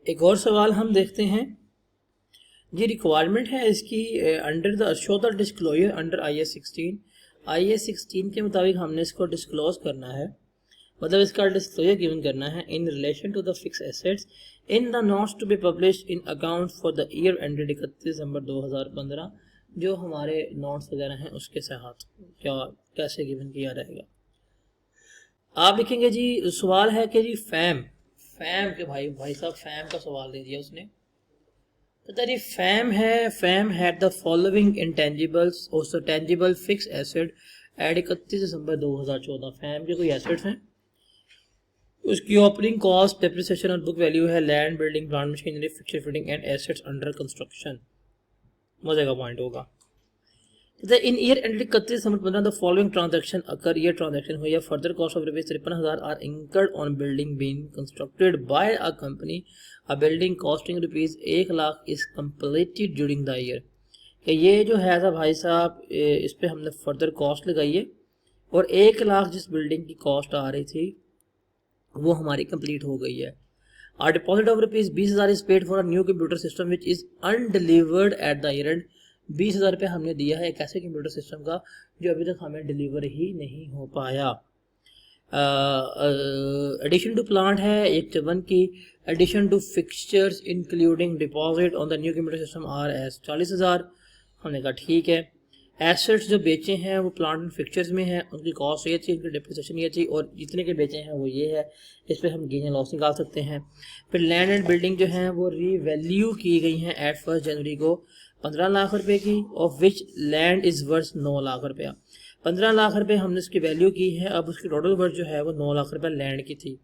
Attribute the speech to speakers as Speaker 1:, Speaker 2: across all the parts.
Speaker 1: एक और सवाल हम देखते हैं जी। रिक्वायरमेंट है इसकी under the show the disclosure under I S 16 के मुताबिक हमने इसको डिस्क्लोज करना है, मतलब इसका डिस्क्लोजर गिवन करना है in relation to the fix assets in the notes to be publish in account for the year ended 31 December 2015। जो हमारे नोट्स वगैरह हैं उसके साथ क्या कैसे गिवन किया रहेगा। आप लिखेंगे जी, सवाल है कि जी फैम के भाई साहब फैम का सवाल दे दिया उसने। तो जी फैम है, Fam had the following intangibles और tangible fix asset at 31 December 2014। Fam के कोई एसेट्स हैं, उसकी ओपनिंग कॉस्ट, डेप्रिसिएशन और बुक वैल्यू है, land, building, plant, machinery, fixture fitting and assets under construction. मजे का पॉइंट होगा। In year ended 31 December 15 the following transaction occur, ये ट्रांजैक्शन हुई है। Further cost of rupees 53,000 are incurred on building being constructed by a company. A building costing rupees 1 lakh is completed during the year. कि ये जो है था भाई साहब, इस पे हमने फर्दर कॉस्ट लगाई है और 1 लाख जिस बिल्डिंग की कॉस्ट आ रही थी वो हमारी कंप्लीट हो गई है। Our deposit of rupees 20,000 is paid for a new computer system which is undelivered at the year end। 20,000 रुपये हमने दिया है एक ऐसे कंप्यूटर सिस्टम का जो अभी तक हमें डिलीवर ही नहीं हो पाया। एडिशन टू प्लांट है 154 की। Addition to fixtures including deposit on the new computer system R S 40,000। हमने कहा ठीक है। एसेट्स जो बेचे हैं वो प्लांट एंड फिक्चर्स में है, उनकी कॉस्ट ये थी, उनकी डिप्रिसिएशन ये थी और जितने के बेचे हैं वो ये है। इस पर हम गेन या लॉस निकाल सकते हैं। फिर लैंड एंड बिल्डिंग जो हैं वो रीवैल्यू की गई हैं एट 1 जनवरी को 15 लाख रुपए की, of which land is worth 9 lakh रुपया। 15 लाख रुपए हमने उसकी वैल्यू की है, अब उसकी टोटल वर्थ जो है वो 9 लाख रुपये लैंड की थी।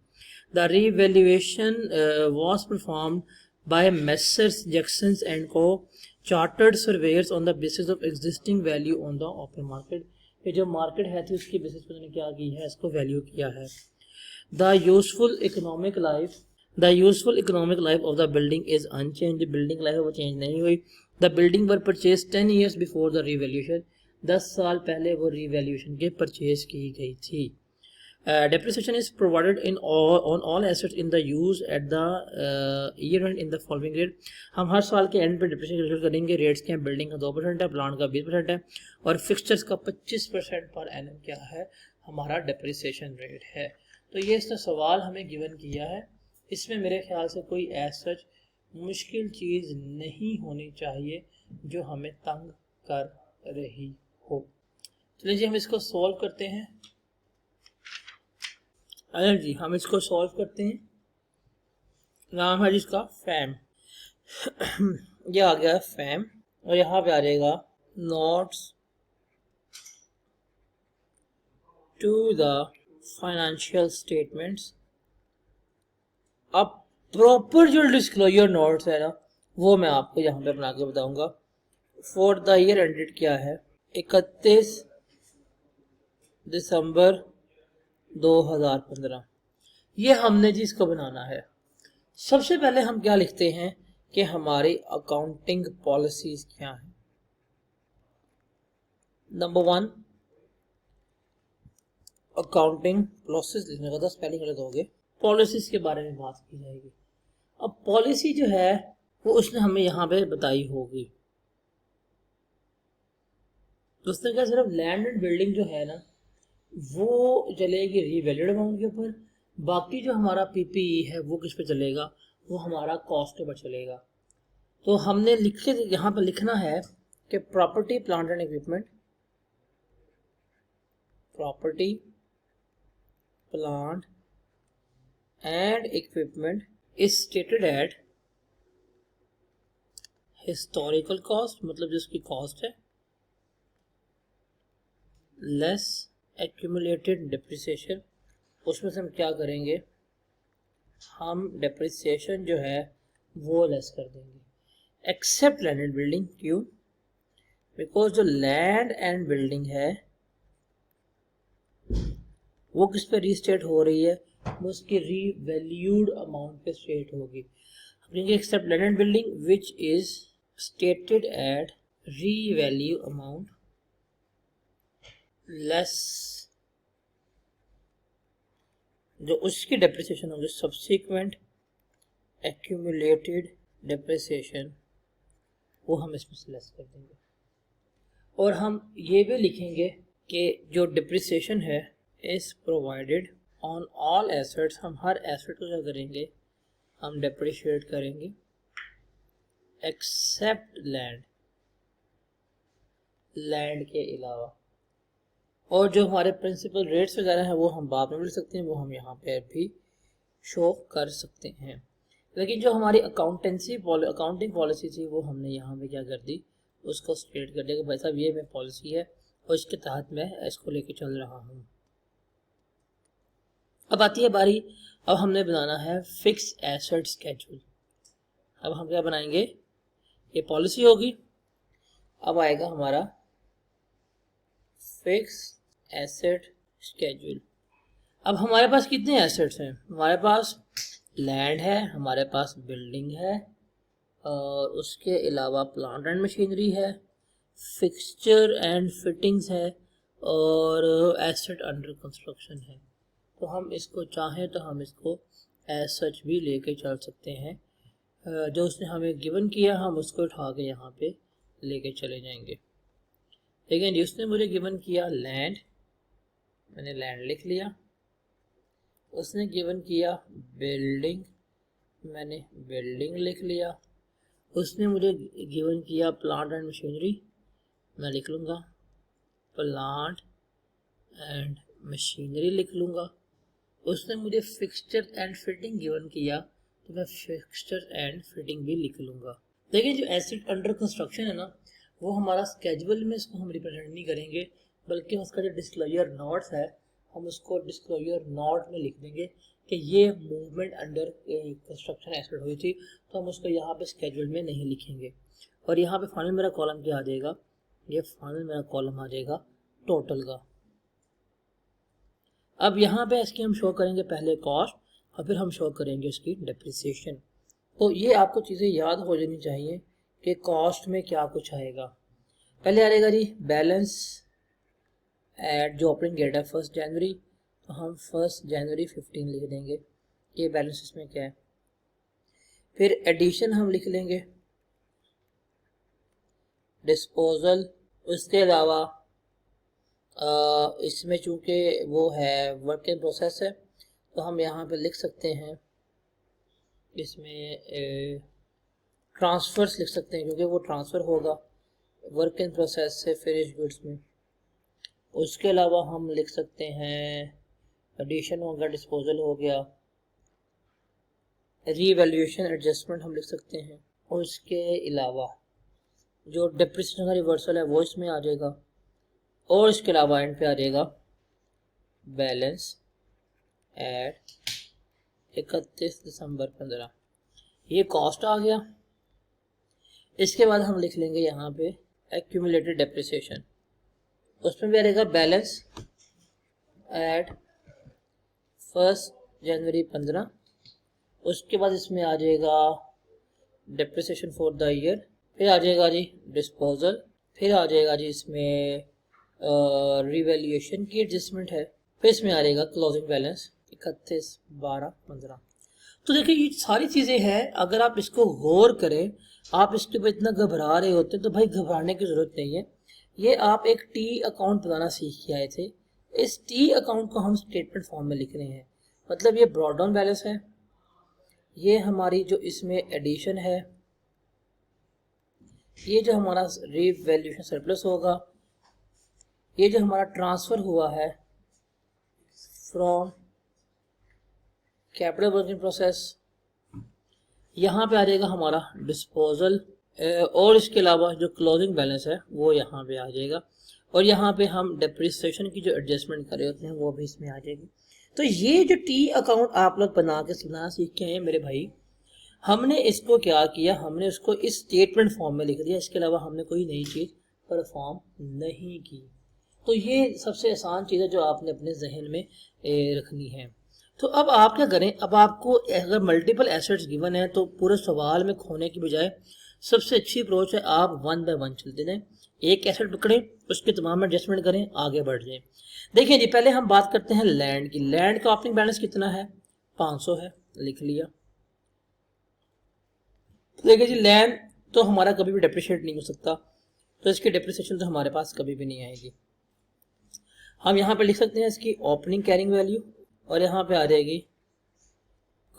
Speaker 1: The revaluation was performed by Messrs Jacksons and Co chartered surveyors on the basis of existing value on the open market. ये जो मार्केट है थी उसकी बेसिस पर उन्होंने क्या की है, इसको वैल्यू किया है। The useful economic life of the building is unchange. Building life वो चेंज नहीं हुई। The building were purchase 10 years before the revaluation. 10 साल पहले वो रीवैल्यूएशन के परचेज की गई थी। Depreciation is provided on all assets in the use at the year end in the following rate। हम हर साल के एंड पे डिप्रिसिएशन कैलकुलेट करेंगे। रेट्स के हैं, बिल्डिंग का 2% है, प्लांट का 20% है और फिक्सचर्स का 25% पर एनम क्या है हमारा डिप्रिसिएशन रेट है। तो ये इसका सवाल हमें गिवन किया है। इसमें मेरे ख्याल से कोई ऐसा मुश्किल चीज़ नहीं होनी चाहिए जो हमें तंग कर रही हो। चलिए जी हम इसको सॉल्व करते हैं। अरे जी हम इसको सॉल्व करते हैं। नाम है जिसका फैम। ये आ गया फैम और यहाँ पे आ जाएगा notes to the financial statements. अब प्रॉपर जो डिस्क्लोजर नोट्स है ना वो मैं आपको यहाँ पे बना के बताऊंगा। फॉर द ईयर एंडेड क्या है 31 दिसंबर 2015। ये हमने जी इसको बनाना है। सबसे पहले हम क्या लिखते हैं कि हमारी अकाउंटिंग पॉलिसीज क्या हैं। नंबर 1 अकाउंटिंग प्रोसेस लिखने का 10 स्पेलिंग गलत हो गए। पॉलिसीज के बारे में बात की जाएगी। अब पॉलिसी जो है वो उसने हमें यहाँ पे बताई होगी। तो उसने क्या सिर्फ लैंड एंड बिल्डिंग जो है ना वो चलेगी रीवैल्यूड अमाउंट के ऊपर, बाकी जो हमारा पीपीई है वो किस पे चलेगा, वो हमारा कॉस्ट के ऊपर चलेगा। तो हमने लिखे यहाँ पर लिखना है कि property plant and equipment, property plant and equipment is stated at historical cost, मतलब जिसकी कॉस्ट है, लेस एक्यूमुलेटेड डिप्रिसिएशन। उसमें से हम क्या करेंगे, हम डिप्रिसिएशन जो है वो लेस कर देंगे। एक्सेप्ट लैंड एंड बिल्डिंग, क्यों? बिकॉज जो लैंड एंड बिल्डिंग है वो किस पे रीस्टेट हो रही है, वो उसकी रीवैल्यूड अमाउंट पे स्टेट होगी। कहेंगे except land and building which is stated at revalue amount less, जो उसकी डेप्रिसिएशन होगी सब्सिक्वेंट एक्यूमुलेटेड डिप्रिसिएशन वो हम इसमें से लेस कर देंगे, और हम ये भी लिखेंगे कि जो डिप्रिसिएशन है is provided on all assets, हम हर एसेट को क्या करेंगे, हम डिप्रिशिएट करेंगे एक्सेप्ट लैंड के अलावा। और जो हमारे प्रिंसिपल रेट्स वगैरह हैं वो हम बाद में मिल सकते हैं, वो हम यहाँ पे भी शो कर सकते हैं। लेकिन जो हमारी अकाउंटिंग पॉलिसी थी वो हमने यहाँ पे क्या कर दी, उसको स्टेट कर दिया कि भाई साहब ये मेरी पॉलिसी है और इसके तहत मैं इसको लेके चल रहा हूँ। अब आती है बारी, अब हमने बनाना है फिक्स एसेट स्केड्यूल। अब हम क्या बनाएंगे, ये पॉलिसी होगी, अब आएगा हमारा फिक्स एसेट स्केड्यूल। अब हमारे पास कितने एसेट्स हैं, हमारे पास लैंड है, हमारे पास बिल्डिंग है, और उसके अलावा प्लांट एंड मशीनरी है, फिक्सचर एंड फिटिंग्स है, और एसेट अंडर कंस्ट्रक्शन है। तो हम इसको चाहें तो हम इसको एज सच भी लेके चल सकते हैं, जो उसने हमें गिवन किया हम उसको उठा के यहाँ पे लेके चले जाएंगे। लेकिन उसने मुझे गिवन किया लैंड, मैंने लैंड लिख लिया, उसने गिवन किया बिल्डिंग, मैंने बिल्डिंग लिख लिया, उसने मुझे गिवन किया प्लांट एंड मशीनरी, मैं लिख लूँगा प्लांट एंड मशीनरी लिख लूँगा, उसने मुझे फिक्सचर एंड फिटिंग गिवन किया तो मैं फिक्सचर एंड फिटिंग भी लिख लूँगा। देखिए जो एसेट अंडर कंस्ट्रक्शन है ना, वो हमारा स्केड्यूल में इसको हम रिप्रेजेंट नहीं करेंगे, बल्कि उसका जो डिस्क्लोजर नोट्स है हम उसको डिस्क्लोजर नोट में लिख देंगे कि ये मूवमेंट अंडर कंस्ट्रक्शन एसेट हुई थी, तो हम उसको यहाँ पे स्केड्यूल में नहीं लिखेंगे। और यहाँ पे फाइनल मेरा कॉलम क्या आ जाएगा, ये फाइनल मेरा कॉलम आ जाएगा टोटल का। अब यहाँ पे इसकी हम शो करेंगे पहले कॉस्ट और फिर हम शो करेंगे इसकी डिप्रिसिएशन। तो ये आपको चीज़ें याद हो जानी चाहिए कि कॉस्ट में क्या कुछ आएगा। पहले आएगा जी बैलेंस एट जो ऑपरेटिंग डेट है 1 जनवरी, तो हम 1 जनवरी 15 लिख देंगे, ये बैलेंस इसमें क्या है। फिर एडिशन हम लिख लेंगे, डिस्पोजल, उसके अलावा इसमें चूँकि वो है वर्क इन प्रोसेस है तो हम यहाँ पे लिख सकते हैं, इसमें ट्रांसफ़र्स लिख सकते हैं क्योंकि वो ट्रांसफ़र होगा वर्क इन प्रोसेस से फिनिश गुड्स में। उसके अलावा हम लिख सकते हैं एडिशन हो गया, डिस्पोजल हो गया, रीवैल्यूएशन एडजस्टमेंट हम लिख सकते हैं, और उसके अलावा जो डिप्रिसिएशन का रिवर्सल है वो इसमें आ जाएगा, और इसके अलावा एंड पे आ जाएगा बैलेंस एट 31 दिसंबर 15। ये कॉस्ट आ गया। इसके बाद हम लिख लेंगे यहाँ पे एक्यूमुलेटेड डेप्रिसिएशन, उसमें भी आ जाएगा बैलेंस एट 1 जनवरी 15। उसके बाद इसमें आ जाएगा डेप्रिसिएशन फॉर द ईयर, फिर आ जाएगा जी डिस्पोजल, फिर आ जाएगा जी इसमें रिवैल्यूएशन की एडजस्टमेंट है, फिर इसमें आ जाएगा क्लोजिंग बैलेंस 31/12/15। तो देखिए ये सारी चीज़ें हैं, अगर आप इसको गौर करें, आप इसके ऊपर इतना घबरा रहे होते तो भाई घबराने की ज़रूरत नहीं है। ये आप एक टी अकाउंट बनाना सीख के आए थे, इस टी अकाउंट को हम स्टेटमेंट फॉर्म में लिख रहे हैं। मतलब ये ब्रॉड डाउन बैलेंस है, ये हमारी जो इसमें एडिशन है, ये जो हमारा रिवैल्यूएशन सरप्लस होगा, ये जो हमारा ट्रांसफ़र हुआ है from capital work in process, यहाँ पे आ जाएगा हमारा डिस्पोजल, और इसके अलावा जो क्लोजिंग बैलेंस है वो यहाँ पे आ जाएगा, और यहाँ पे हम डिप्रिसिएशन की जो एडजस्टमेंट कर रहे होते हैं वो भी इसमें आ जाएगी। तो ये जो टी अकाउंट आप लोग बनाना सीख के हैं मेरे भाई, हमने इसको क्या किया, हमने उसको इस स्टेटमेंट फॉर्म में लिख दिया, इसके अलावा हमने कोई नई चीज़ परफॉर्म नहीं की। तो ये सबसे आसान चीज़ है जो आपने अपने जहन में रखनी है। तो अब आप क्या करें, अब आपको अगर मल्टीपल एसेट्स गिवन है तो पूरे सवाल में खोने की बजाय सबसे अच्छी अप्रोच है आप 1 बाय 1 चलते जाएं, एक एसेट पकड़ें, उसके तमाम एडजस्टमेंट करें, आगे बढ़ जाएं। देखिए जी पहले हम बात करते हैं लैंड की। लैंड का ओपनिंग बैलेंस कितना है, 500 है, लिख लिया। देखिए जी, लैंड तो हमारा कभी भी डेप्रिशिएट नहीं हो सकता, तो इसकी डेप्रिसिएशन तो हमारे पास कभी भी नहीं आएगी। हम यहाँ पे लिख सकते हैं इसकी ओपनिंग कैरिंग वैल्यू और यहाँ पे आ जाएगी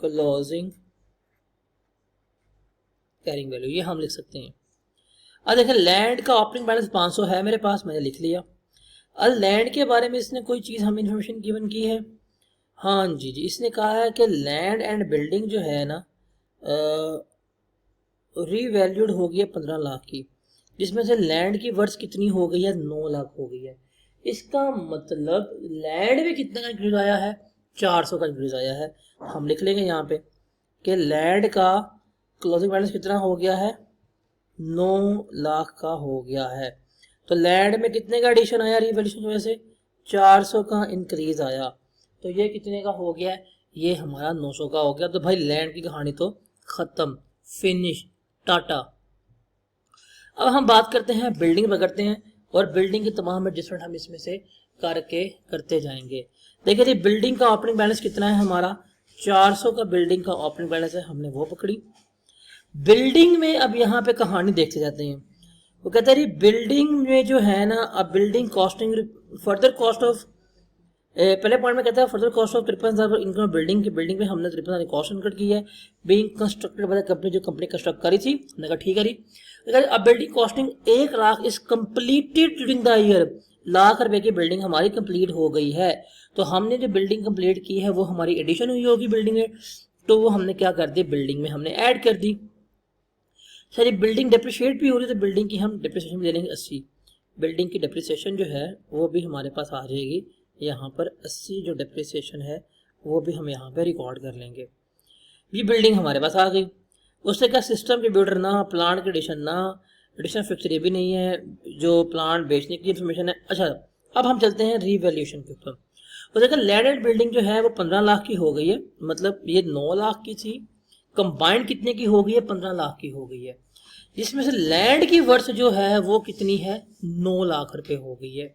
Speaker 1: क्लोजिंग कैरिंग वैल्यू, ये हम लिख सकते हैं। अब देखिए लैंड का ओपनिंग बैलेंस 500 है मेरे पास, मैंने लिख लिया। अब लैंड के बारे में इसने कोई चीज़ हमें इन्फॉर्मेशन गिवन की है। हाँ जी जी, इसने कहा है कि लैंड एंड बिल्डिंग जो है ना रीवैल्यूड हो गई है 15 लाख की, जिसमें से लैंड की वर्थ कितनी हो गई है, 9 लाख हो गई है। इसका मतलब लैंड में कितना का इंक्रीज आया है, 400 का इंक्रीज आया है। हम लिख लेंगे यहाँ पे कि लैंड का क्लोजिंग बैलेंस कितना हो गया है, 9 लाख का हो गया है। तो लैंड में कितने का एडिशन आया रीवैल्यूएशन की वजह से, 400 का इंक्रीज आया। तो ये कितने का हो गया है, ये हमारा 900 का हो गया। तो भाई लैंड की कहानी तो खत्म, फिनिश, टाटा। अब हम बात करते हैं बिल्डिंग पर करते हैं, और बिल्डिंग के तमाम एडजस्टमेंट हम इसमें से करते जाएंगे। देखिए जी, बिल्डिंग का ओपनिंग बैलेंस कितना है हमारा, 400 का बिल्डिंग का ओपनिंग बैलेंस है, हमने वो पकड़ी। बिल्डिंग में अब यहाँ पे कहानी देखते जाते हैं। वो कहते हैं बिल्डिंग में जो है ना, अब building costing further cost of, पहले पॉइंट में कहता है further cost of 53,000 income building की, बिल्डिंग में हमने 53,000 कॉस्ट इनकट की है, being constructed by the company, जो कंपनी कंस्ट्रक्ट करी थी, हमने कहा ठीक है जी। अब building costing 1 lakh is completed during the year, lakh रुपए की बिल्डिंग हमारी कंप्लीट हो गई है। तो हमने जो बिल्डिंग कंप्लीट की है वो हमारी एडिशन हुई होगी बिल्डिंग में, तो वो हमने क्या कर दी, बिल्डिंग में हमने ऐड कर दी। सर बिल्डिंग डेप्रिशिएट भी हो रही है, तो बिल्डिंग की हम डेप्रिसिएशन भी ले लेंगे 80। बिल्डिंग की डेप्रिसिएशन जो है वो भी हमारे पास आ जाएगी यहाँ पर 80, जो डेप्रिसिएशन है वो भी हम यहाँ पे रिकॉर्ड कर लेंगे। ये बिल्डिंग हमारे पास आ गई। उससे क्या, सिस्टम कंप्यूटर ना, प्लांट की एडिशन फिक्स भी नहीं है, जो प्लांट बेचने की इन्फॉर्मेशन है। अच्छा, अब हम चलते हैं रीवैल्यूएशन के ऊपर। तो देखिए लैंड एंड बिल्डिंग जो है वो 15 लाख की हो गई है, मतलब ये 9 लाख की थी, कंबाइंड कितने की हो गई है, 15 लाख की हो गई है, जिसमें से लैंड की वर्थ जो है वो कितनी है, 9 लाख रुपए हो गई है।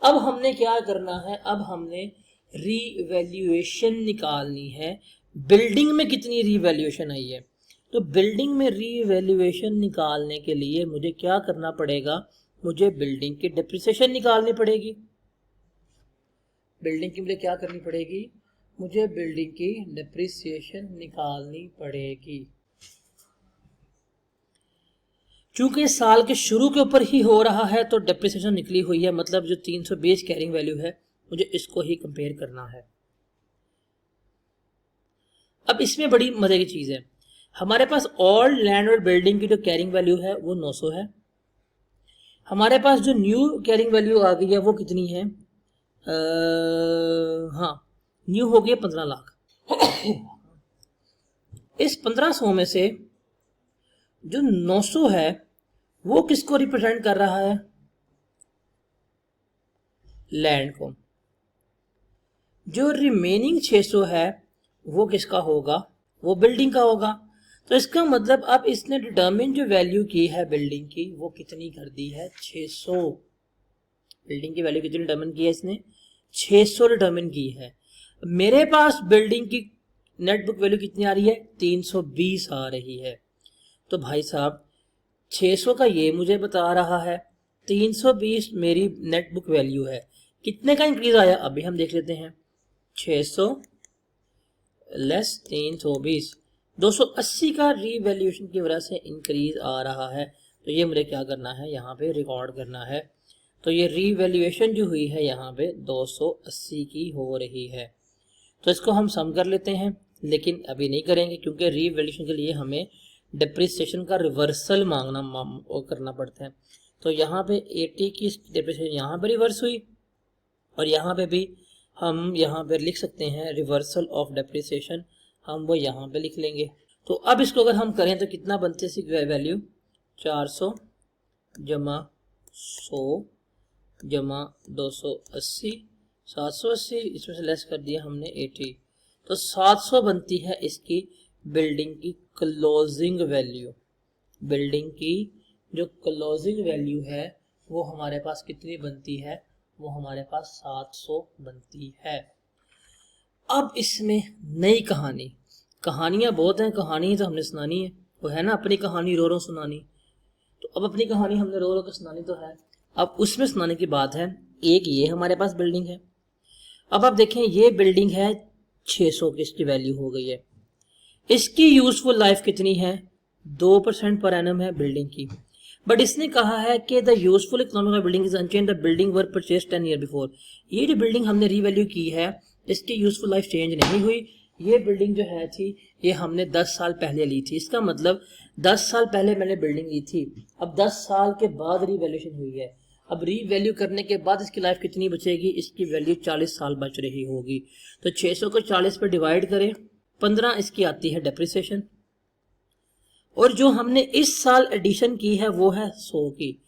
Speaker 1: अब हमने क्या करना है, अब हमने रीवैल्यूएशन निकालनी है, बिल्डिंग में कितनी रीवैल्यूएशन आई है। तो बिल्डिंग में रीवैल्यूएशन निकालने के लिए मुझे क्या करना पड़ेगा, मुझे बिल्डिंग की डेप्रिसिएशन निकालनी पड़ेगी। बिल्डिंग की मुझे क्या करनी पड़ेगी, मुझे बिल्डिंग की डेप्रिसिएशन निकालनी पड़ेगी। चूंकि साल के शुरू के ऊपर ही हो रहा है तो डेप्रिसिएशन निकली हुई है, मतलब जो 320 कैरिंग वैल्यू है मुझे इसको ही कंपेयर करना है। अब इसमें बड़ी मजे की चीज है, हमारे पास ओल्ड लैंड और बिल्डिंग की जो कैरिंग वैल्यू है वो 900 है। हमारे पास जो न्यू कैरिंग वैल्यू आ गई है वो कितनी है, हाँ न्यू हो गई 15 लाख। इस 1500 में से जो 900 है वो किसको रिप्रेजेंट कर रहा है, लैंड को। जो रिमेनिंग 600 है वो किसका होगा, वो बिल्डिंग का होगा। तो इसका मतलब अब इसने डिटर्मिन जो वैल्यू की है बिल्डिंग की वो कितनी कर दी है, 600। बिल्डिंग की वैल्यू कितनी डिटर्मिन की है इसने, 600 डिटर्मिन की है। मेरे पास बिल्डिंग की नेट बुक वैल्यू कितनी आ रही है, 320 आ रही है। तो भाई साहब 600 का ये मुझे बता रहा है, 320 मेरी नेट बुक वैल्यू है, कितने का इंक्रीज आया अभी हम देख लेते हैं। 600 लेस 320, 280 का रीवैल्यूएशन की वजह से इंक्रीज आ रहा है। तो ये मुझे क्या करना है, यहाँ पे रिकॉर्ड करना है। तो ये रीवैल्यूएशन जो हुई है यहाँ पे 280 की हो रही है। तो इसको हम सम कर लेते हैं, लेकिन अभी नहीं करेंगे क्योंकि रीवैल्यूएशन के लिए हमें डिप्रिसिएशन का रिवर्सल करना पड़ता है। तो यहाँ पे 80 की डिप्रिसिएशन यहाँ पे रिवर्स हुई, और यहाँ पे भी हम यहाँ पे लिख सकते हैं रिवर्सल ऑफ डिप्रिसिएशन, हम वो यहाँ पे लिख लेंगे। तो अब इसको अगर हम करें तो कितना बनते हैं इसकी वैल्यू, 400 जमा 100 जमा 280, 780, इसमें से लेस कर दिया हमने 80, तो 700 बनती है इसकी बिल्डिंग की क्लोजिंग वैल्यू। बिल्डिंग की जो क्लोजिंग वैल्यू है वो हमारे पास कितनी बनती है, वो हमारे पास 700 बनती है। अब इसमें नई कहानियां बहुत हैं, कहानी तो हमने सुनानी है, वो है ना अपनी कहानी रो रो सुनानी। तो अब अपनी कहानी हमने रो रो के सुनानी तो है, अब उसमें सुनाने की बात है। एक ये हमारे पास बिल्डिंग है, अब आप देखें ये बिल्डिंग है 600 की, इसकी वैल्यू हो गई है। इसकी यूजफुल लाइफ कितनी है, 2% पर एनम है बिल्डिंग की। बट इसने कहा है कि the useful economic of building is unchange, the building were purchase 10 year before. ये जो बिल्डिंग हमने रीवैल्यू की है इसकी यूजफुल लाइफ चेंज नहीं हुई। ये बिल्डिंग जो है थी ये हमने 10 साल पहले ली थी, इसका मतलब 10 साल पहले मैंने बिल्डिंग ली थी, अब 10 साल के बाद रीवैल्यूएशन हुई है। अब रीवैल्यू करने के बाद इसकी लाइफ कितनी बचेगी, इसकी वैल्यू 40 साल बच रही होगी। तो 600 को 40 पर डिवाइड करें, 15 इसकी आती है डेप्रिसिएशन, और जो हमने इस साल एडिशन की है वो है 100 की।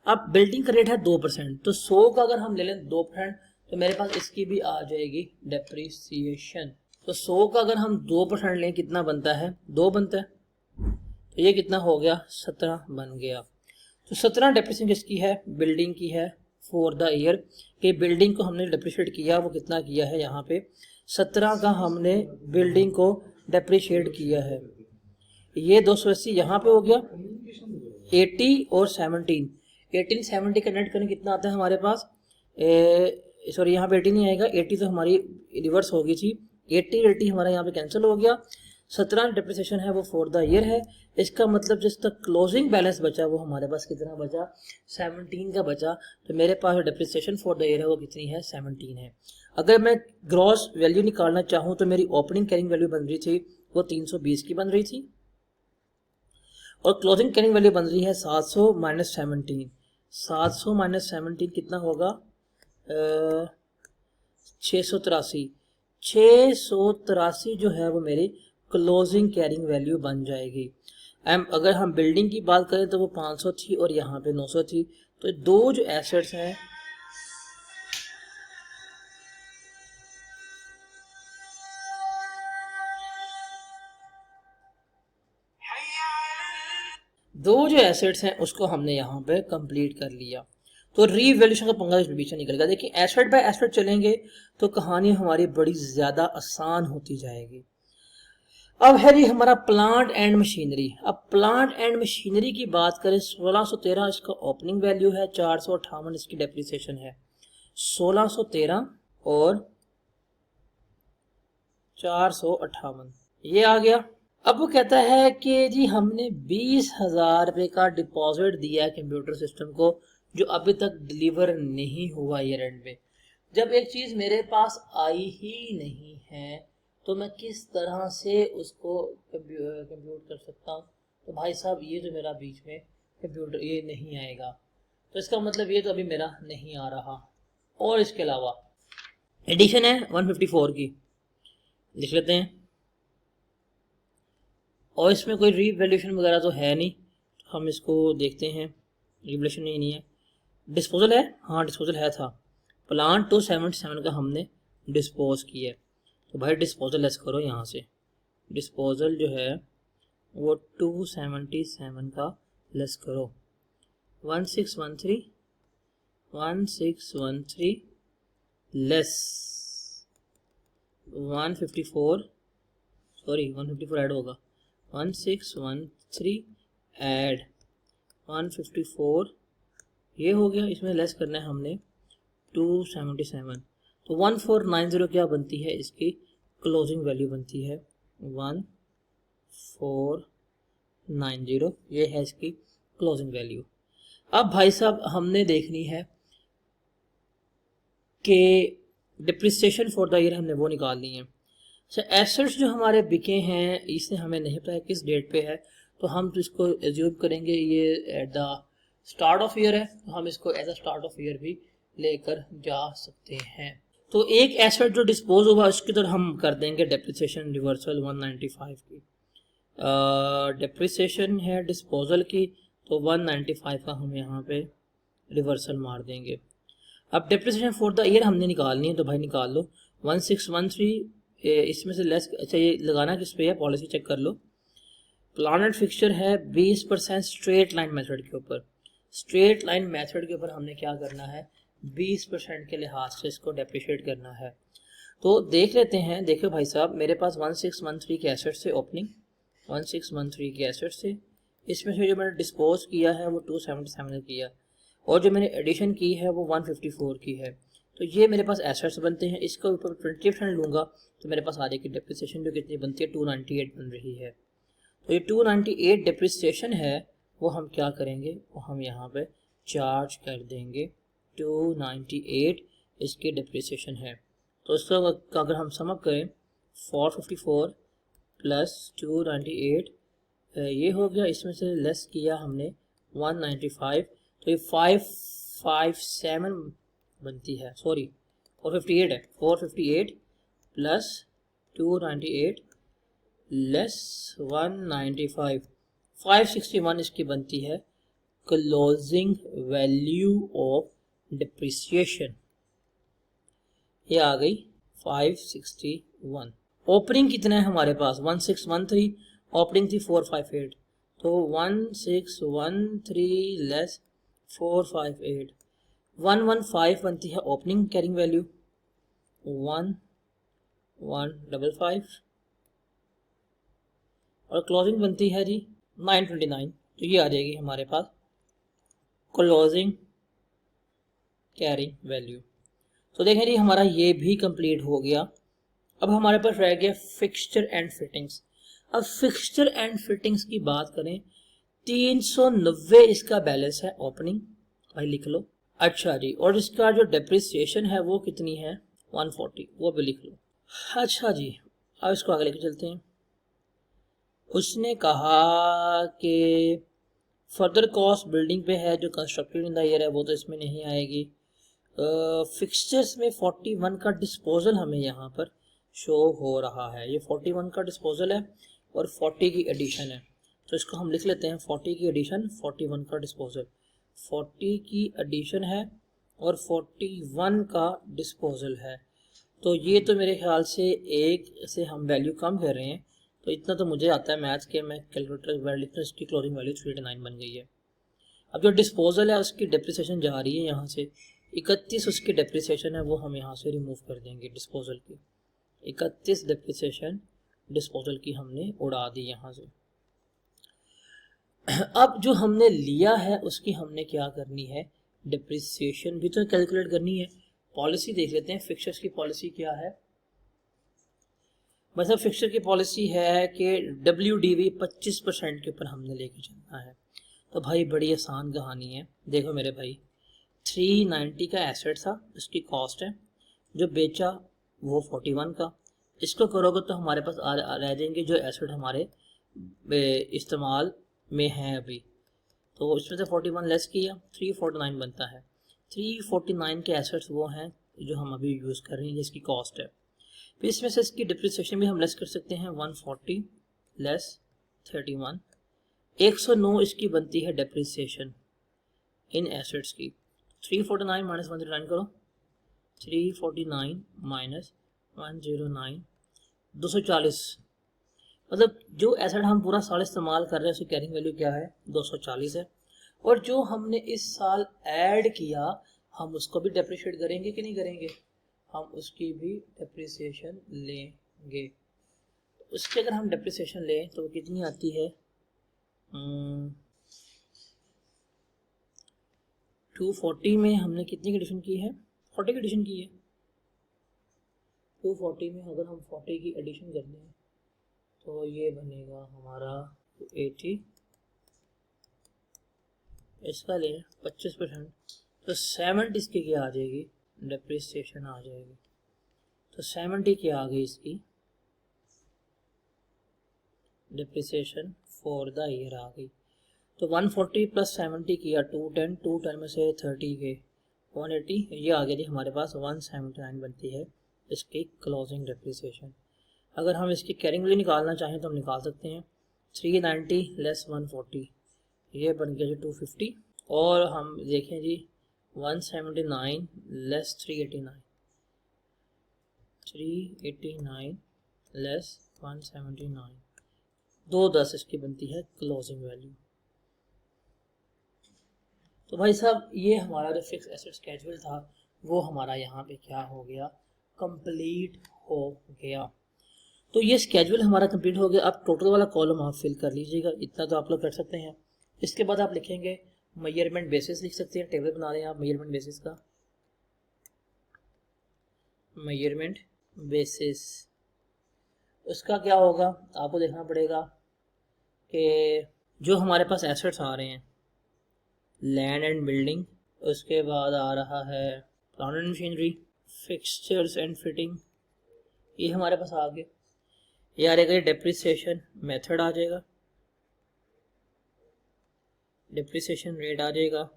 Speaker 1: अब बिल्डिंग का रेट है 2%, तो 100 का अगर हम ले लें 2%, तो मेरे पास इसकी भी आ जाएगी डेप्रिसिएशन। तो 100 का अगर हम 2% लें कितना बनता है, 2 बनता है, तो ये कितना हो गया, 17 बन गया। तो 17 डेप्रिसिएशन किसकी है, बिल्डिंग की है फॉर द ईयर। कि बिल्डिंग को हमने डेप्रिशिएट किया, वो कितना किया है, यहाँ पे 17 का हमने बिल्डिंग को डेप्रिशिएट किया है। ये 280 यहाँ पे हो गया, 80 और 17, 18 70 का नेट करें कितना आता है हमारे पास, सॉरी यहाँ पे 80 नहीं आएगा, 80 तो हमारी रिवर्स हो गई थी, 80 हमारा यहाँ पे कैंसिल हो गया। 17 डिप्रिसिएशन है वो फॉर द ईयर है, इसका मतलब जिस तक क्लोजिंग बैलेंस बचा वो हमारे पास कितना बचा, 17 का बचा। तो मेरे पास जो डिप्रिसिएशन फॉर द ईयर है वो कितनी है, 17 है। अगर मैं ग्रॉस वैल्यू निकालना चाहूँ तो मेरी ओपनिंग कैरिंग वैल्यू बन रही थी वो 320 की बन रही थी, और क्लोजिंग कैरिंग वैल्यू बन रही है 700 माइनस 17। 700 माइनस 17 कितना होगा, 683। 683 जो है वो मेरी क्लोजिंग कैरिंग वैल्यू बन जाएगी। अगर हम बिल्डिंग की बात करें तो वो 500 थी और यहाँ पे 900 थी। तो दो जो एसेट्स हैं, उसको हमने यहाँ पे कंप्लीट कर लिया। तो रीवैल्यूएशन का पंगा इसमें पीछे निकलेगा। देखिए एसेट बाय एसेट चलेंगे तो कहानी हमारी बड़ी ज़्यादा आसान होती जाएगी। अब है जी हमारा प्लांट एंड मशीनरी। अब प्लांट एंड मशीनरी की बात करें, 1613 इसका ओपनिंग वैल्यू है, 458 इसकी डेप्रिसिएशन है। 1613 और 458 ये आ गया। अब वो कहता है कि जी हमने 20,000 रुपये का डिपॉजिट दिया है कंप्यूटर सिस्टम को, जो अभी तक डिलीवर नहीं हुआ ईयर एंड में। जब एक चीज़ मेरे पास आई ही नहीं है तो मैं किस तरह से उसको कंप्यूट कर सकता हूँ। तो भाई साहब ये जो मेरा बीच में कंप्यूटर ये नहीं आएगा, तो इसका मतलब ये तो अभी मेरा नहीं आ रहा। और इसके अलावा एडिशन है 154 की, लिख लेते हैं, और इसमें कोई रीवैल्यूएशन वगैरह तो है नहीं, हम इसको देखते हैं, रीवैल्यूएशन नहीं है। डिस्पोजल है, हाँ डिस्पोजल है था, प्लांट 277 का हमने डिस्पोज किया है। तो भाई डिस्पोजल लेस करो यहाँ से, डिस्पोजल जो है वो 277 का लेस करो, 1613 लेस 154, सॉरी 154 ऐड होगा, 1613 ऐड 154 ये हो गया, इसमें लेस करना है हमने 277। तो 1490 क्या बनती है, इसकी क्लोजिंग वैल्यू बनती है 1490, ये है इसकी क्लोजिंग वैल्यू। अब भाई साहब हमने देखनी है कि डिप्रिसिएशन फॉर द ईयर हमने वो निकालनी है। एसेट्स जो हमारे बिके हैं इससे हमें नहीं पता किस डेट पे है, तो हम तो इसको एज्यूम करेंगे ये at the start of year है, तो हम इसको as a start of year भी लेकर जा सकते हैं। तो एक एसेट जो डिस्पोज हुआ उसकी तरह हम कर देंगे डेप्रिसिएशन रिवर्सल 195 की, डेप्रिसिएशन है डिस्पोजल की, तो 195 का हम यहाँ पे रिवर्सल मार देंगे। अब डेप्रिसिएशन फॉर द ईयर हमने निकालनी है, तो भाई निकाल लो 1613, इसमें से लेस, अच्छा ये लगाना किस पे है, पॉलिसी चेक कर लो। प्लान एंड फिक्सचर है 20% स्ट्रेट लाइन मेथड के ऊपर, स्ट्रेट लाइन मेथड के ऊपर हमने क्या करना है, 20% के लिहाज से इसको डेप्रिशिएट करना है। तो देख लेते हैं, देखो भाई साहब मेरे पास 1613 के एसेट से ओपनिंग 1613 के एसेट्स थे, इसमें से जो मैंने डिस्पोज किया है वो 277 किया, और जो मैंने एडिशन की है वो 154 की है। तो ये मेरे पास एसेट्स बनते हैं। इसके ऊपर 20% लूँगा तो मेरे पास आ जाएगी डिप्रिसिएशन, जो कितनी बनती है 298 बन रही है। तो ये 298 डिप्रिसिएशन है वो हम क्या करेंगे, वो हम यहाँ पे चार्ज कर देंगे। 298 इसकी डिप्रिसिएशन है, तो इसका अगर हम समअप करें 454 प्लस 298 ये हो गया, इसमें से लेस किया हमने 195, तो ये 557 बनती है, सॉरी 458 है। 458 प्लस 298 लेस 195, 561 इसकी बनती है क्लोजिंग वैल्यू ऑफ डिप्रिसिएशन। ये आ गई 561। ओपनिंग कितना है हमारे पास 1613, ओपनिंग थी 458, तो 1613 लेस 458, 115 बनती है ओपनिंग कैरिंग वैल्यू, 1155, और क्लोजिंग बनती है जी 929। तो ये आ जाएगी हमारे पास क्लोजिंग कैरिंग वैल्यू। तो देखें जी हमारा ये भी कंप्लीट हो गया। अब हमारे पास रह गया फिक्सचर एंड फिटिंग्स। अब फिक्सचर एंड फिटिंग्स की बात करें, 390 इसका बैलेंस है ओपनिंग, भाई लिख लो। अच्छा जी, और इसका जो डेप्रिसिएशन है वो कितनी है 140, वो भी लिख लो। अच्छा जी, अब इसको आगे लेके चलते हैं। उसने कहा कि फर्दर कॉस्ट बिल्डिंग पे है जो कंस्ट्रक्टेड इन द ईयर है, वो तो इसमें नहीं आएगी। फिक्सचर्स में 41 का डिस्पोजल हमें यहाँ पर शो हो रहा है, ये 41 का डिस्पोजल है और 40 की एडिशन है, तो इसको हम लिख लेते हैं 40 की एडिशन 41 का डिस्पोजल। 40 की एडिशन है और 41 का डिस्पोजल है, तो ये तो मेरे ख्याल से एक से हम वैल्यू कम कर रहे हैं, तो इतना तो मुझे आता है मैथ्स के, मैं कैलकुलेटर वैल्यू इसकी क्लोजिंग वैल्यू 389 बन गई है। अब जो डिस्पोजल है उसकी डेप्रिसिएशन जा रही है यहाँ से 31, उसकी डेप्रिसिएशन है वो हम यहाँ से रिमूव कर देंगे डिस्पोजल की, 31 डेप्रिसिएशन डिस्पोजल की हमने उड़ा दी यहाँ से। अब जो हमने लिया है उसकी हमने क्या करनी है, डेप्रिसिएशन भी तो कैलकुलेट करनी है। पॉलिसी देख लेते हैं, फिक्सचर्स की पॉलिसी क्या है। मतलब फिक्सचर की पॉलिसी है कि WDV 25% के ऊपर हमने लेके चलना है। तो भाई बड़ी आसान कहानी है, देखो मेरे भाई 390 का एसेट था, इसकी कॉस्ट है, जो बेचा वो 41 का, इसको करोगे तो हमारे पास रह जाएंगे जो एसेट हमारे इस्तेमाल में हैं अभी, तो इसमें से 41 लेस किया 349 बनता है। 349 के एसेट्स वो हैं जो हम अभी यूज़ कर रहे हैं, जिसकी कॉस्ट है। फिर इसमें से इसकी डिप्रिसिएशन भी हम लेस कर सकते हैं, 140 लेस 31, 109 इसकी बनती है डिप्रिसिएशन इन एसेट्स की। 349 माइनस 109 करो, 349 माइनस 109 240, मतलब जो एसेट हम पूरा साल इस्तेमाल कर रहे हैं उसकी कैरिंग वैल्यू क्या है 240 है, और जो हमने इस साल ऐड किया हम उसको भी डेप्रिशिएट करेंगे कि नहीं करेंगे, हम उसकी भी डेप्रिसिएशन लेंगे। उसकी अगर हम डेप्रिसिएशन लें तो वो कितनी आती है 240 में हमने कितनी की एडिशन की है, 40 की एडिशन की है। 240 में अगर हम 40 की एडिशन कर लें तो ये बनेगा हमारा 80, इसका लें 25%, तो 70 इसकी क्या आ जाएगी, डेप्रिसिएशन आ जाएगी। तो 70 क्या आ गई इसकी डेप्रिसिएशन फॉर द ईयर आ गई। तो 140 प्लस 70 किया 210, 210 में से 30 के 180, ये आ गई थी हमारे पास 179 बनती है इसकी क्लोजिंग डेप्रिसिएशन। अगर हम इसकी कैरिंग वैल्यू निकालना चाहें तो हम निकाल सकते हैं, 390 लेस 140 ये बन गया जी 250, और हम देखें जी 179 लेस 389, 389 लेस 179, 210 इसकी बनती है क्लोजिंग वैल्यू। तो भाई साहब ये हमारा जो फिक्स एसेट स्केड्यूल था वो हमारा यहाँ पे क्या हो गया, कंप्लीट हो गया। तो ये स्केड्यूल हमारा कंप्लीट हो गया। अब टोटल वाला कॉलम आप फिल कर लीजिएगा, इतना तो आप लोग कर सकते हैं। इसके बाद आप लिखेंगे मेजरमेंट बेसिस, लिख सकते हैं, टेबल बना रहे हैं आप मेजरमेंट बेसिस का, मेजरमेंट बेसिस। उसका क्या होगा आपको देखना पड़ेगा कि जो हमारे पास एसेट्स आ रहे हैं, लैंड एंड बिल्डिंग, उसके बाद आ रहा है plant and machinery, fixtures and fitting, ये हमारे पास आ गए। ये आ जाएगा डेप्रिसिएशन मेथड आ जाएगा, डेप्रिसिएशन रेट आ जाएगा,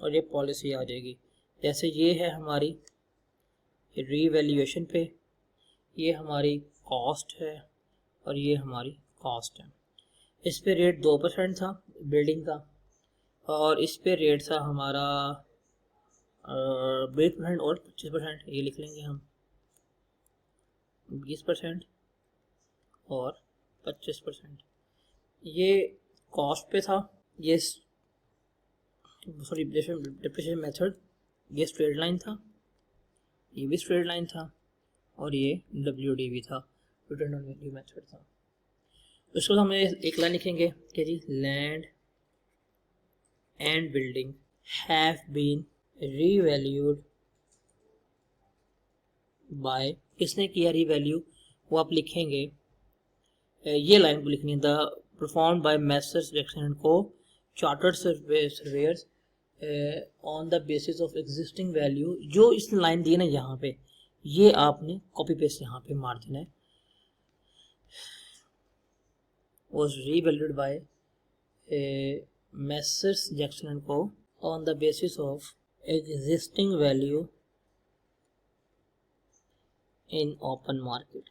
Speaker 1: और ये पॉलिसी आ जाएगी। जैसे ये है हमारी रीवैल्यूएशन पे, ये हमारी कॉस्ट है और ये हमारी कॉस्ट है। इस पे रेट 2% था बिल्डिंग का, और इस पे रेट था हमारा 20% और 25%, ये लिख लेंगे हम, 20% और 25%। ये कॉस्ट पे था, ये सॉरी डिप्रिसिएशन मेथड, ये स्ट्रेट लाइन था, ये भी स्ट्रेट लाइन था, और ये WDV था, रिटर्न ऑन वैल्यू मेथड था। उसको हम एक लाइन लिखेंगे कि G land and building have been revalued by, किसने किया रीवैल्यू, वो आप लिखेंगे, ये लाइन को लिखनी है, the performed by Messrs Jackson and Co chartered surveyors on the basis of existing value. जो इस लाइन दी है ना यहाँ पे, ये आपने कॉपी पेस्ट यहाँ पे मार देना है, was revalued by Messrs Jackson and Co on the basis of existing value in open market।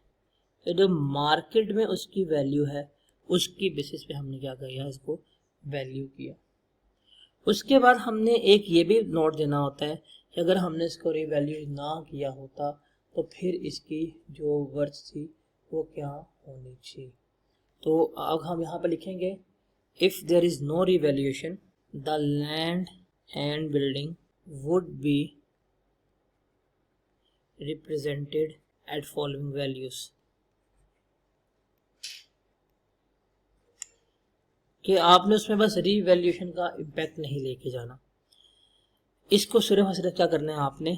Speaker 1: तो जो मार्केट में उसकी वैल्यू है, उसकी बेसिस पे हमने क्या किया, इसको वैल्यू किया। उसके बाद हमने एक ये भी नोट देना होता है कि अगर हमने इसको रीवैल्यू ना किया होता तो फिर इसकी जो वर्थ थी वो क्या होनी चाहिए। तो अब हम यहाँ पर लिखेंगे, if there is no revaluation the land and building would be represented at following values, कि आपने उसमें बस रिवैल्यूएशन का इम्पैक्ट नहीं लेके जाना, इसको सिर्फ और सिर्फ क्या करना है, आपने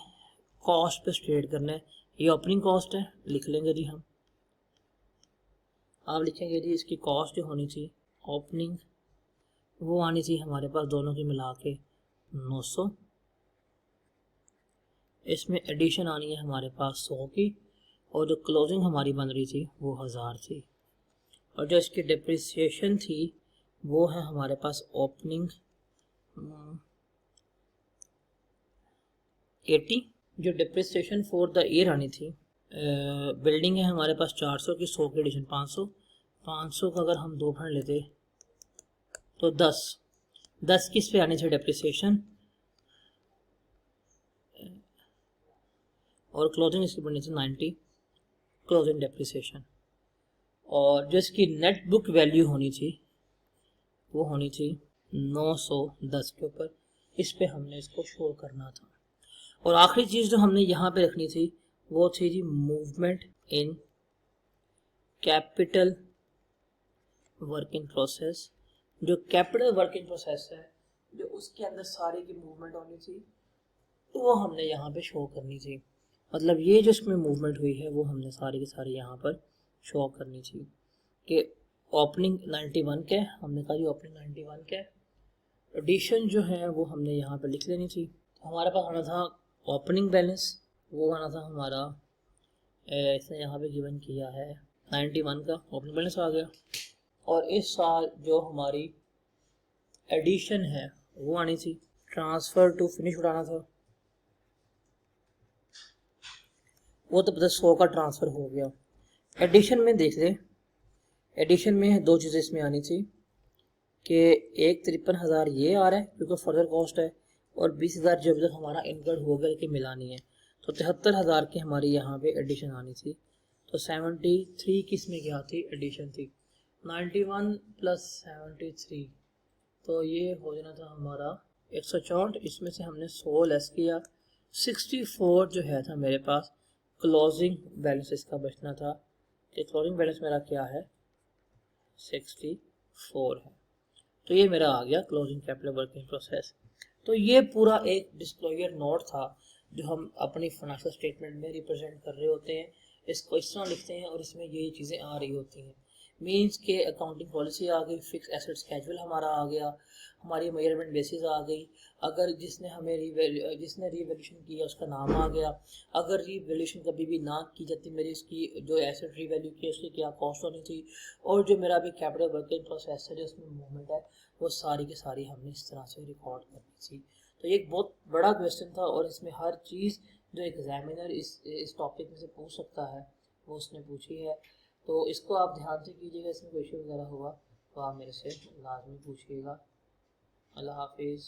Speaker 1: कॉस्ट पे स्ट्रेट करना है। ये ओपनिंग कॉस्ट है, लिख लेंगे जी हम, आप लिखेंगे जी इसकी कॉस्ट जो होनी थी ओपनिंग, वो आनी थी हमारे पास दोनों की मिला के 900, इसमें एडिशन आनी है हमारे पास 100 की, और जो क्लोजिंग हमारी बन रही थी वो 1000 थी, और जो इसकी डिप्रिसिएशन थी वो है हमारे पास ओपनिंग 80, जो डिप्रिसिएशन फॉर द ईयर आनी थी, बिल्डिंग है हमारे पास 400 की, 100 की एडिशन 500 का अगर हम 2 फंड लेते तो 10 किस पे आनी थी डिप्रिसिएशन, और क्लोजिंग इसकी बननी थी 90 क्लोजिंग डिप्रिसिएशन, और जो इसकी नेट बुक वैल्यू होनी थी वो होनी थी 910 के ऊपर, इस पे हमने इसको शो करना था। और आखिरी चीज़ जो हमने यहाँ पे रखनी थी वो थी G movement in capital work in process. जो कैपिटल वर्क इन प्रोसेस है, जो उसके अंदर सारी की मूवमेंट होनी थी, तो वो हमने यहाँ पे शो करनी थी। मतलब ये जो इसमें मूवमेंट हुई है वो हमने सारी की सारी यहाँ पर शो करनी थी। कि ओपनिंग 91 के, हमने कहा जी ओपनिंग 91 के, एडिशन जो है वो हमने यहाँ पर लिख लेनी थी। तो हमारे पास आना था ओपनिंग बैलेंस, वो आना था हमारा, इसने यहाँ पे गिवन किया है 91 का ओपनिंग बैलेंस आ गया, और इस साल जो हमारी एडिशन है वो आनी थी, ट्रांसफ़र टू फिनिश उठाना था, वो तो 100 का ट्रांसफ़र हो गया। एडिशन में देख ले, एडिशन में 2 चीज़ें इसमें आनी थी कि एक 53,000 ये आ रहा है क्योंकि फर्दर कॉस्ट है, और 20,000 जब तक हमारा इनकर्ड हो गया कि मिलानी है, तो 73,000 की हमारी यहाँ पे एडिशन आनी थी। तो 73 किस में क्या थी, एडिशन थी, 91 प्लस 73, तो ये हो जाना था हमारा 164, इसमें से हमने 100 लेस किया, 64 जो है था मेरे पास क्लोजिंग बैलेंस इसका बचना था कि क्लोजिंग बैलेंस मेरा क्या है 64 है। तो ये मेरा आ गया क्लोजिंग कैपिटल वर्किंग प्रोसेस। तो ये पूरा एक डिस्क्लोजर नोट था जो हम अपनी फाइनेंशियल स्टेटमेंट में रिप्रेजेंट कर रहे होते हैं। इसको इस तरह लिखते हैं और इसमें ये चीज़ें आ रही होती हैं। मींस के अकाउंटिंग पॉलिसी आ गई, फिक्स एसेट स्केड्यूल हमारा आ गया, हमारी मेजरमेंट बेसिस आ गई, अगर जिसने रीवैल्यूएशन किया उसका नाम आ गया, अगर रीवैल्यूएशन कभी भी ना की जाती मेरी उसकी जो एसेट रीवैल्यू की उसकी क्या कॉस्ट होनी थी, और जो मेरा भी कैपिटल वर्किंग प्रोसेस है जो उसमें मूवमेंट है वो सारी की सारी हमने इस तरह से रिकॉर्ड करनी थी। तो ये एक बहुत बड़ा क्वेश्चन था और इसमें हर चीज़ जो एग्जामिनर इस टॉपिक में से पूछ सकता है वो उसने पूछी है। तो इसको आप ध्यान से कीजिएगा, इसमें कोई इशू वगैरह होगा तो आप मेरे से लाजमी पूछिएगा। अल्लाह हाफिज़।